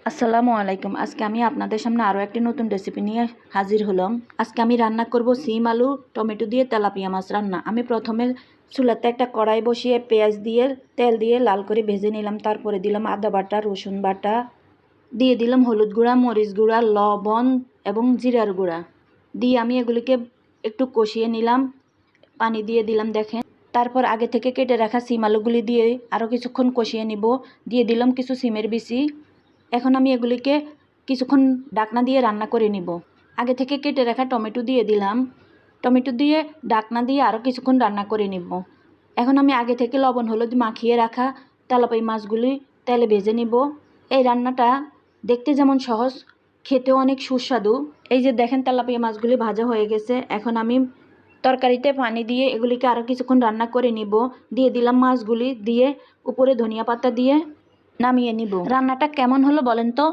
আসসালামু আলাইকুম। আজকে আমি আপনাদের সামনে আরও একটি নতুন রেসিপি নিয়ে হাজির হলাম। আজকে আমি রান্না করব সিম আলু টমেটো দিয়ে তেলাপিয়া মাছ রান্না। আমি প্রথমে চুলাতে একটা কড়াই বসিয়ে পেঁয়াজ দিয়ে তেল দিয়ে লাল করে ভেজে নিলাম। তারপরে দিলাম আদা বাটা, রসুন বাটা, দিয়ে দিলাম হলুদ গুঁড়া, মরিচ গুঁড়া, লবণ এবং জিরার গুঁড়া দিয়ে আমি এগুলিকে একটু কষিয়ে নিলাম। পানি দিয়ে দিলাম দেখেন। তারপর আগে থেকে কেটে রাখা সিম আলুগুলি দিয়ে আরও কিছুক্ষণ কষিয়ে নিব। দিয়ে দিলাম কিছু সিমের বিচি। এখন আমি এগুলিকে কিছুক্ষণ ঢাকনা দিয়ে রান্না করে নিব। আগে থেকে কেটে রাখা টমেটো দিয়ে দিলাম। টমেটো দিয়ে ঢাকনা দিয়ে আরও কিছুক্ষণ রান্না করে নিব। এখন আমি আগে থেকে লবণ হলুদ মাখিয়ে রাখা তেলাপিয়া মাছগুলি তেলে ভেজে নিব। এই রান্নাটা দেখতে যেমন সহজ, খেতেও অনেক সুস্বাদু। এই যে দেখেন তেলাপিয়া মাছগুলি ভাজা হয়ে গেছে। এখন আমি তরকারিতে পানি দিয়ে এগুলিকে আরও কিছুক্ষণ রান্না করে নিব। দিয়ে দিলাম মাছগুলি, দিয়ে উপরে ধনিয়া পাতা দিয়ে নামিয়ে নিব। রান্নাটা কেমন হলো বলেন তো?